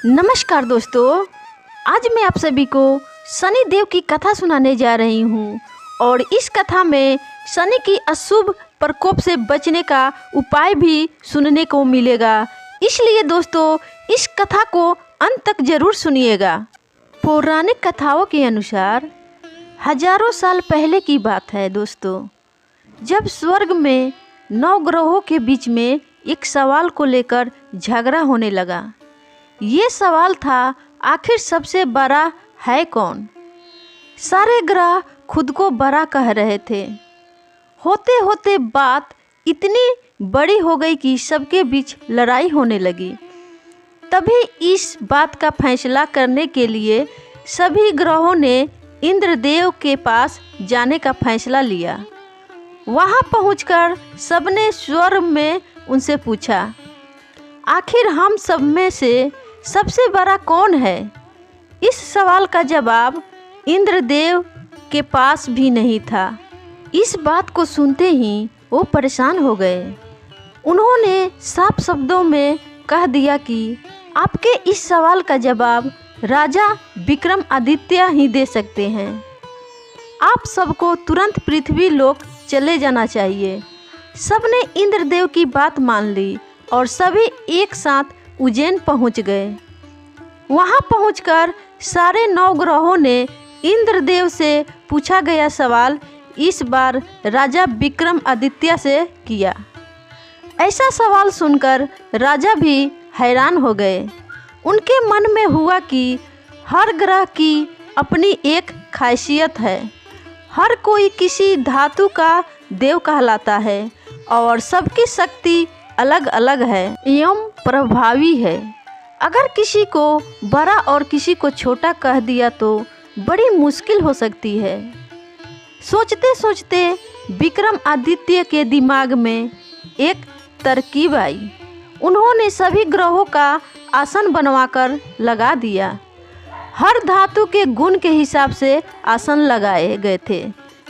नमस्कार दोस्तों, आज मैं आप सभी को शनि देव की कथा सुनाने जा रही हूँ और इस कथा में शनि की अशुभ प्रकोप से बचने का उपाय भी सुनने को मिलेगा। इसलिए दोस्तों इस कथा को अंत तक जरूर सुनिएगा। पौराणिक कथाओं के अनुसार हजारों साल पहले की बात है दोस्तों, जब स्वर्ग में 9 ग्रहों के बीच में एक सवाल को लेकर झगड़ा होने लगा। ये सवाल था, आखिर सबसे बड़ा है कौन। सारे ग्रह खुद को बड़ा कह रहे थे। होते होते बात इतनी बड़ी हो गई कि सबके बीच लड़ाई होने लगी। तभी इस बात का फैसला करने के लिए सभी ग्रहों ने इंद्रदेव के पास जाने का फैसला लिया। वहाँ पहुंचकर सबने स्वर में उनसे पूछा, आखिर हम सब में से सबसे बड़ा कौन है। इस सवाल का जवाब इंद्रदेव के पास भी नहीं था। इस बात को सुनते ही वो परेशान हो गए। उन्होंने साफ शब्दों में कह दिया कि आपके इस सवाल का जवाब राजा विक्रमादित्य ही दे सकते हैं। आप सबको तुरंत पृथ्वी लोक चले जाना चाहिए। सबने इंद्रदेव की बात मान ली और सभी एक साथ उज्जैन पहुंच गए। वहां पहुंचकर सारे 9 ग्रहों ने इंद्रदेव से पूछा गया सवाल इस बार राजा विक्रमादित्य से किया। ऐसा सवाल सुनकर राजा भी हैरान हो गए। उनके मन में हुआ कि हर ग्रह की अपनी एक खासियत है। हर कोई किसी धातु का देव कहलाता है और सबकी शक्ति अलग अलग है एवं प्रभावी है। अगर किसी को बड़ा और किसी को छोटा कह दिया तो बड़ी मुश्किल हो सकती है। सोचते सोचते विक्रमादित्य के दिमाग में एक तरकीब आई। उन्होंने सभी ग्रहों का आसन बनवाकर लगा दिया। हर धातु के गुण के हिसाब से आसन लगाए गए थे,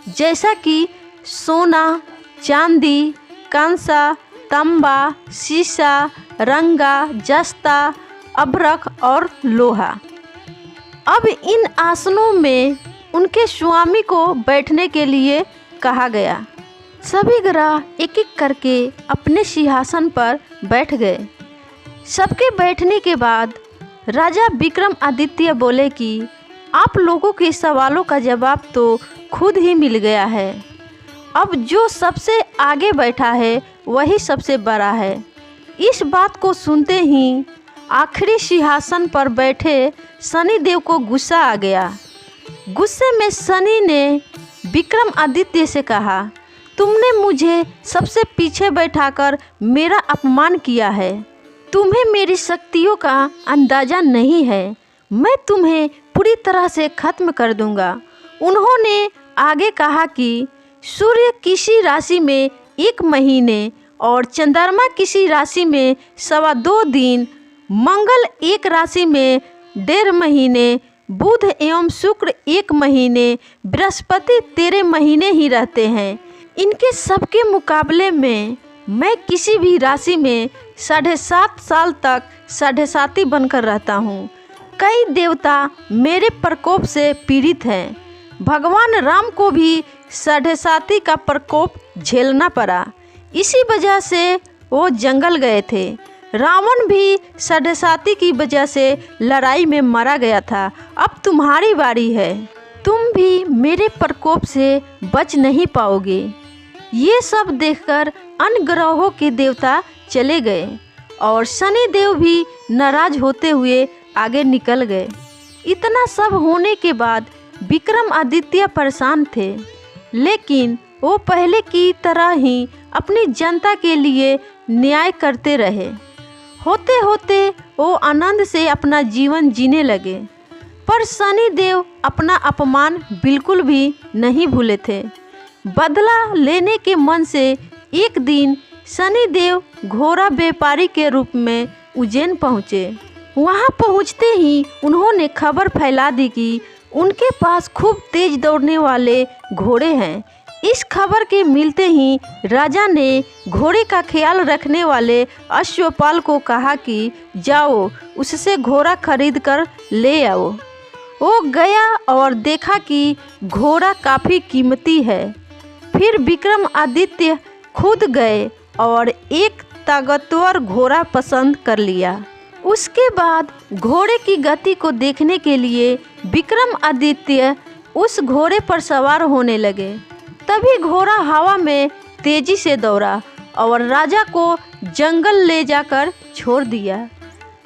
जैसा कि सोना, चांदी, कांसा, तांबा, शीशा, रंगा, जस्ता, अभ्रक और लोहा। अब इन आसनों में उनके स्वामी को बैठने के लिए कहा गया। सभी ग्रह एक एक करके अपने सिंहासन पर बैठ गए। सबके बैठने के बाद राजा विक्रमादित्य बोले कि आप लोगों के सवालों का जवाब तो खुद ही मिल गया है। अब जो सबसे आगे बैठा है वही सबसे बड़ा है। इस बात को सुनते ही आखिरी सिंहासन पर बैठे शनि देव को गुस्सा आ गया। गुस्से में शनि ने विक्रमादित्य से कहा, तुमने मुझे सबसे पीछे बैठाकर मेरा अपमान किया है। तुम्हें मेरी शक्तियों का अंदाज़ा नहीं है। मैं तुम्हें पूरी तरह से खत्म कर दूंगा। उन्होंने आगे कहा कि सूर्य किसी राशि में 1 महीने और चंद्रमा किसी राशि में 2.25 दिन, मंगल एक राशि में 1.5 महीने, बुध एवं शुक्र 1 महीने, बृहस्पति 13 महीने ही रहते हैं। इनके सबके मुकाबले में मैं किसी भी राशि में 7.5 साल तक 7.5 बनकर रहता हूँ। कई देवता मेरे प्रकोप से पीड़ित हैं। भगवान राम को भी 7.5 का प्रकोप झेलना पड़ा। इसी वजह से वो जंगल गए थे। रावण भी 7.5 की वजह से लड़ाई में मारा गया था। अब तुम्हारी बारी है। तुम भी मेरे प्रकोप से बच नहीं पाओगे। ये सब देखकर अन्य ग्रहों के देवता चले गए और शनि देव भी नाराज होते हुए आगे निकल गए। इतना सब होने के बाद विक्रमादित्य परेशान थे, लेकिन वो पहले की तरह ही अपनी जनता के लिए न्याय करते रहे। होते होते वो आनंद से अपना जीवन जीने लगे। पर शनि देव अपना अपमान बिल्कुल भी नहीं भूले थे। बदला लेने के मन से एक दिन शनि देव घोड़ा व्यापारी के रूप में उज्जैन पहुँचे। वहाँ पहुँचते ही उन्होंने खबर फैला दी कि उनके पास खूब तेज दौड़ने वाले घोड़े हैं। इस खबर के मिलते ही राजा ने घोड़े का ख्याल रखने वाले अश्वपाल को कहा कि जाओ उससे घोड़ा खरीद कर ले आओ। वो गया और देखा कि घोड़ा काफ़ी कीमती है। फिर विक्रमादित्य खुद गए और एक ताकतवर घोड़ा पसंद कर लिया। उसके बाद घोड़े की गति को देखने के लिए विक्रमादित्य उस घोड़े पर सवार होने लगे। तभी घोड़ा हवा में तेजी से दौड़ा और राजा को जंगल ले जाकर छोड़ दिया।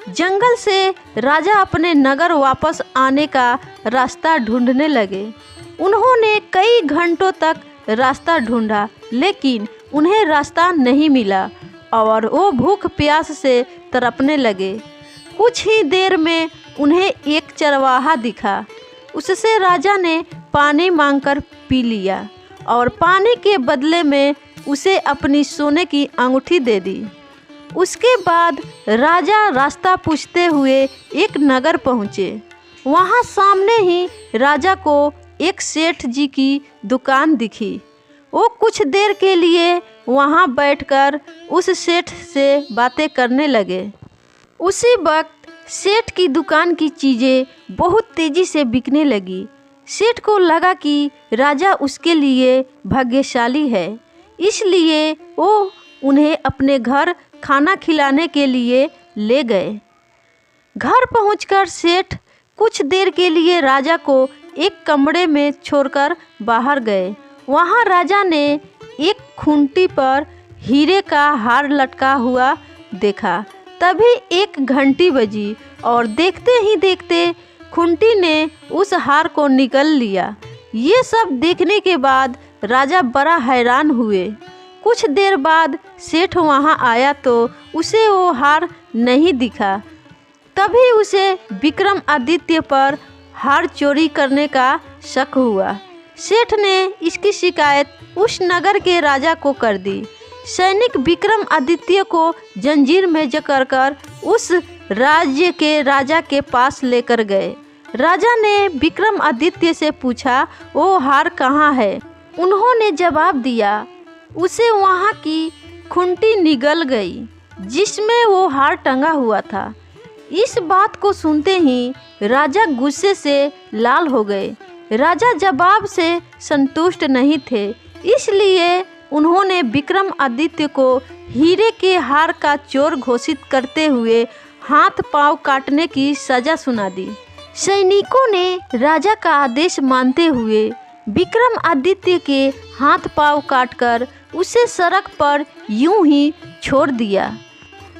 जंगल से राजा अपने नगर वापस आने का रास्ता ढूंढने लगे। उन्होंने कई घंटों तक रास्ता ढूंढा, लेकिन उन्हें रास्ता नहीं मिला और वो भूख प्यास से तड़पने लगे। कुछ ही देर में उन्हें एक चरवाहा दिखा। उससे राजा ने पानी मांगकर पी लिया और पानी के बदले में उसे अपनी सोने की अंगूठी दे दी। उसके बाद राजा रास्ता पूछते हुए एक नगर पहुँचे। वहाँ सामने ही राजा को एक सेठ जी की दुकान दिखी। वो कुछ देर के लिए वहाँ बैठकर उस सेठ से बातें करने लगे। उसी वक्त सेठ की दुकान की चीज़ें बहुत तेज़ी से बिकने लगी। सेठ को लगा कि राजा उसके लिए भाग्यशाली है, इसलिए वो उन्हें अपने घर खाना खिलाने के लिए ले गए। घर पहुंचकर सेठ कुछ देर के लिए राजा को एक कमरे में छोड़कर बाहर गए। वहां राजा ने एक खूंटी पर हीरे का हार लटका हुआ देखा। तभी एक घंटी बजी और देखते ही देखते खूंटी ने उस हार को निगल लिया। ये सब देखने के बाद राजा बड़ा हैरान हुए। कुछ देर बाद सेठ वहां आया तो उसे वो हार नहीं दिखा। तभी उसे विक्रमादित्य पर हार चोरी करने का शक हुआ। सेठ ने इसकी शिकायत उस नगर के राजा को कर दी। सैनिक विक्रमादित्य को जंजीर में जकड़कर उस राज्य के राजा के पास लेकर गए। राजा ने विक्रमादित्य से पूछा वो हार कहाँ है। उन्होंने जवाब दिया उसे वहाँ की खूंटी निगल गई जिसमें वो हार टंगा हुआ था। इस बात को सुनते ही राजा गुस्से से लाल हो गए। राजा जवाब से संतुष्ट नहीं थे, इसलिए उन्होंने विक्रमादित्य को हीरे के हार का चोर घोषित करते हुए हाथ पांव काटने की सजा सुना दी। सैनिकों ने राजा का आदेश मानते हुए विक्रमादित्य के हाथ पांव काटकर उसे सड़क पर यूं ही छोड़ दिया।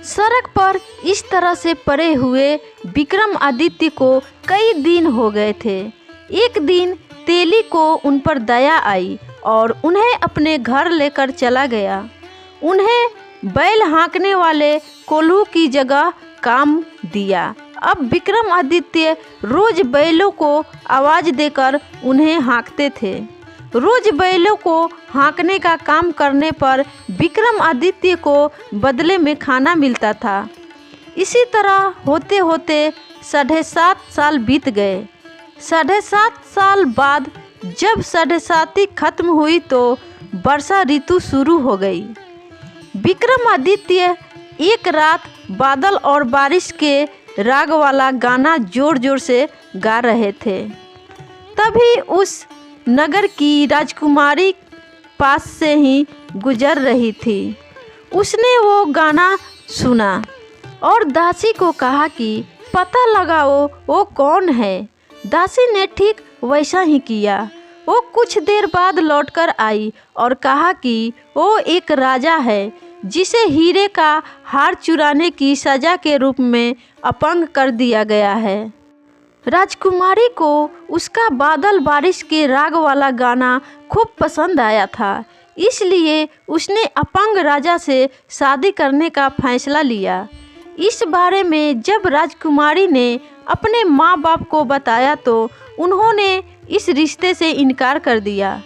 सड़क पर इस तरह से पड़े हुए विक्रमादित्य को कई दिन हो गए थे। एक दिन तेली को उन पर दया आई और उन्हें अपने घर लेकर चला गया। उन्हें बैल हाँकने वाले कोल्हू की जगह काम दिया। अब विक्रमादित्य रोज बैलों को आवाज़ देकर उन्हें हाँकते थे। रोज बैलों को हाँकने का काम करने पर विक्रमादित्य को बदले में खाना मिलता था। इसी तरह होते होते 7.5 साल बीत गए। 7.5 साल बाद जब 7.5 खत्म हुई तो वर्षा ऋतु शुरू हो गई। विक्रमादित्य एक रात बादल और बारिश के राग वाला गाना जोर जोर से गा रहे थे। तभी उस नगर की राजकुमारी पास से ही गुजर रही थी। उसने वो गाना सुना और दासी को कहा कि पता लगाओ वो कौन है। दासी ने ठीक वैसा ही किया। वो कुछ देर बाद लौटकर आई और कहा कि वो एक राजा है जिसे हीरे का हार चुराने की सजा के रूप में अपंग कर दिया गया है। राजकुमारी को उसका बादल बारिश के राग वाला गाना खूब पसंद आया था, इसलिए उसने अपंग राजा से शादी करने का फैसला लिया। इस बारे में जब राजकुमारी ने अपने माँ बाप को बताया तो उन्होंने इस रिश्ते से इनकार कर दिया।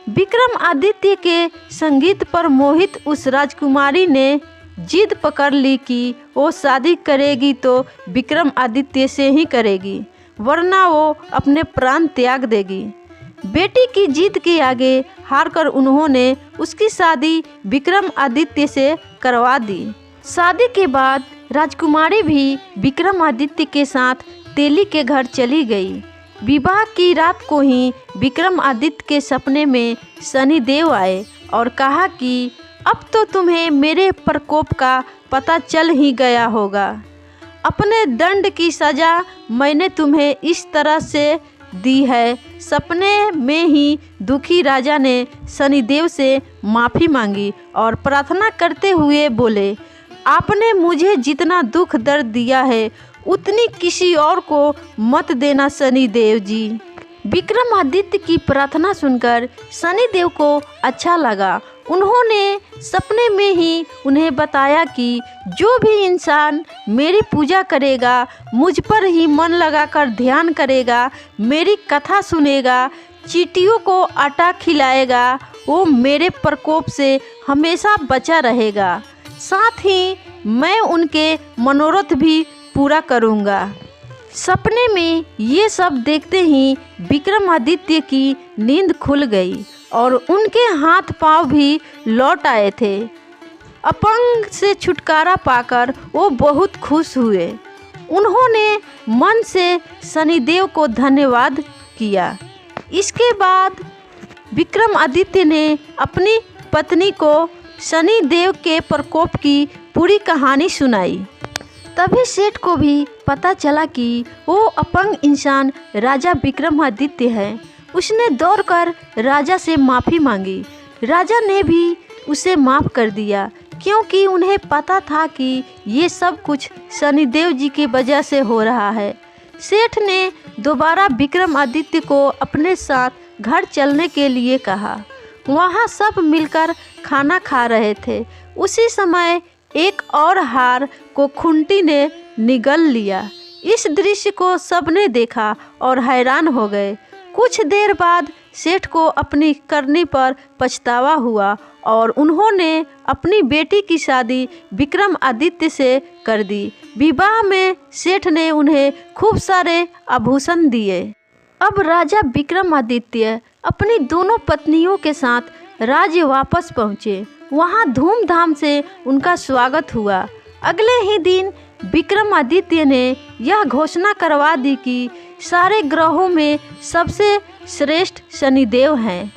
विक्रमादित्य के संगीत पर मोहित उस राजकुमारी ने जिद पकड़ ली कि वो शादी करेगी तो विक्रमादित्य से ही करेगी, वरना वो अपने प्राण त्याग देगी। बेटी की जीत के आगे हारकर उन्होंने उसकी शादी विक्रमादित्य से करवा दी। शादी के बाद राजकुमारी भी विक्रमादित्य के साथ तेली के घर चली गई। विवाह की रात को ही विक्रमादित्य के सपने में शनिदेव आए और कहा कि अब तो तुम्हें मेरे प्रकोप का पता चल ही गया होगा। अपने दंड की सज़ा मैंने तुम्हें इस तरह से दी है। सपने में ही दुखी राजा ने शनिदेव से माफ़ी मांगी और प्रार्थना करते हुए बोले, आपने मुझे जितना दुख दर्द दिया है उतनी किसी और को मत देना शनिदेव जी। विक्रमादित्य की प्रार्थना सुनकर शनिदेव को अच्छा लगा। उन्होंने सपने में ही उन्हें बताया कि जो भी इंसान मेरी पूजा करेगा, मुझ पर ही मन लगाकर ध्यान करेगा, मेरी कथा सुनेगा, चींटियों को आटा खिलाएगा, वो मेरे प्रकोप से हमेशा बचा रहेगा। साथ ही मैं उनके मनोरथ भी पूरा करूँगा। सपने में ये सब देखते ही विक्रमादित्य की नींद खुल गई और उनके हाथ पांव भी लौट आए थे। अपंग से छुटकारा पाकर वो बहुत खुश हुए। उन्होंने मन से शनिदेव को धन्यवाद किया। इसके बाद विक्रमादित्य ने अपनी पत्नी को शनिदेव के प्रकोप की पूरी कहानी सुनाई। तभी सेठ को भी पता चला कि वो अपंग इंसान राजा विक्रमादित्य है। उसने दौड़कर राजा से माफ़ी मांगी। राजा ने भी उसे माफ़ कर दिया, क्योंकि उन्हें पता था कि ये सब कुछ शनिदेव जी की वजह से हो रहा है। सेठ ने दोबारा विक्रमादित्य को अपने साथ घर चलने के लिए कहा। वहाँ सब मिलकर खाना खा रहे थे। उसी समय एक और हार को खूंटी ने निगल लिया। इस दृश्य को सबने देखा और हैरान हो गए। कुछ देर बाद सेठ को अपनी करनी पर पछतावा हुआ और उन्होंने अपनी बेटी की शादी विक्रमादित्य से कर दी। विवाह में सेठ ने उन्हें खूब सारे आभूषण दिए। अब राजा विक्रमादित्य अपनी दोनों पत्नियों के साथ राज्य वापस पहुँचे। वहाँ धूमधाम से उनका स्वागत हुआ। अगले ही दिन विक्रमादित्य ने यह घोषणा करवा दी कि सारे ग्रहों में सबसे श्रेष्ठ शनिदेव हैं।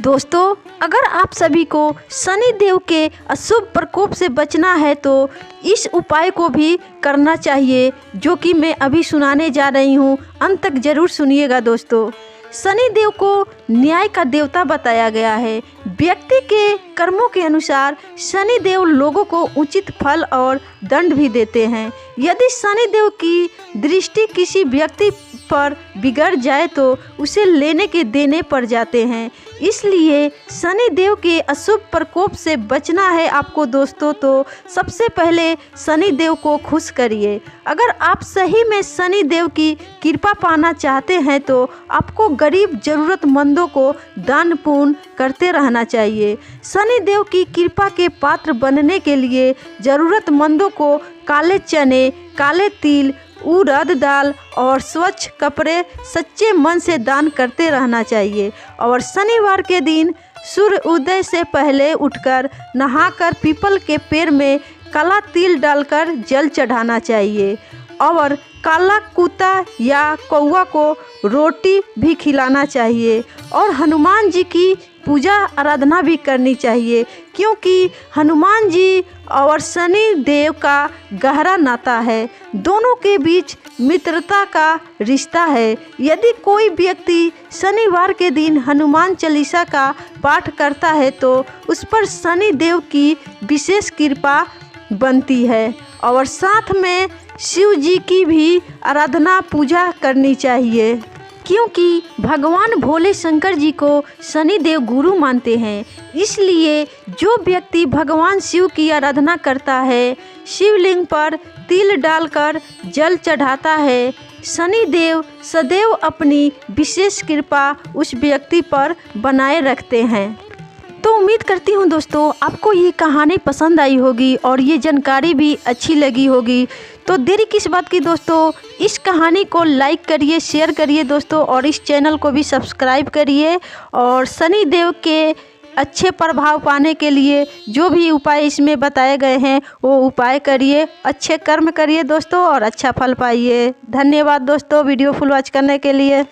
दोस्तों, अगर आप सभी को शनिदेव के अशुभ प्रकोप से बचना है तो इस उपाय को भी करना चाहिए, जो कि मैं अभी सुनाने जा रही हूँ। अंत तक जरूर सुनिएगा दोस्तों। शनिदेव को न्याय का देवता बताया गया है। व्यक्ति के कर्मों के अनुसार शनिदेव लोगों को उचित फल और दंड भी देते हैं। यदि शनिदेव की दृष्टि किसी व्यक्ति पर बिगड़ जाए तो उसे लेने के देने पड़ जाते हैं। इसलिए शनिदेव के अशुभ प्रकोप से बचना है आपको दोस्तों, तो सबसे पहले शनिदेव को खुश करिए। अगर आप सही में शनिदेव की कृपा पाना चाहते हैं तो आपको गरीब ज़रूरतमंदों को दान पुण्य करते रहना चाहिए। शनिदेव की कृपा के पात्र बनने के लिए ज़रूरतमंदों को काले चने, काले तिल, उड़द दाल और स्वच्छ कपड़े सच्चे मन से दान करते रहना चाहिए। और शनिवार के दिन सूर्य उदय से पहले उठकर नहाकर पीपल के पेड़ में काला तिल डालकर जल चढ़ाना चाहिए। और काला कुत्ता या कौवा को रोटी भी खिलाना चाहिए। और हनुमान जी की पूजा आराधना भी करनी चाहिए, क्योंकि हनुमान जी और शनि देव का गहरा नाता है। दोनों के बीच मित्रता का रिश्ता है। यदि कोई व्यक्ति शनिवार के दिन हनुमान चालीसा का पाठ करता है तो उस पर शनि देव की विशेष कृपा बनती है। और साथ में शिव जी की भी आराधना पूजा करनी चाहिए, क्योंकि भगवान भोले शंकर जी को शनिदेव गुरु मानते हैं। इसलिए जो व्यक्ति भगवान शिव की आराधना करता है, शिवलिंग पर तिल डालकर जल चढ़ाता है, शनिदेव सदैव अपनी विशेष कृपा उस व्यक्ति पर बनाए रखते हैं। तो उम्मीद करती हूँ दोस्तों आपको ये कहानी पसंद आई होगी और ये जानकारी भी अच्छी लगी होगी। तो देरी किस बात की दोस्तों, इस कहानी को लाइक करिए, शेयर करिए दोस्तों, और इस चैनल को भी सब्सक्राइब करिए। और शनि देव के अच्छे प्रभाव पाने के लिए जो भी उपाय इसमें बताए गए हैं वो उपाय करिए, अच्छे कर्म करिए दोस्तों और अच्छा फल पाइए। धन्यवाद दोस्तों वीडियो फुल वॉच करने के लिए।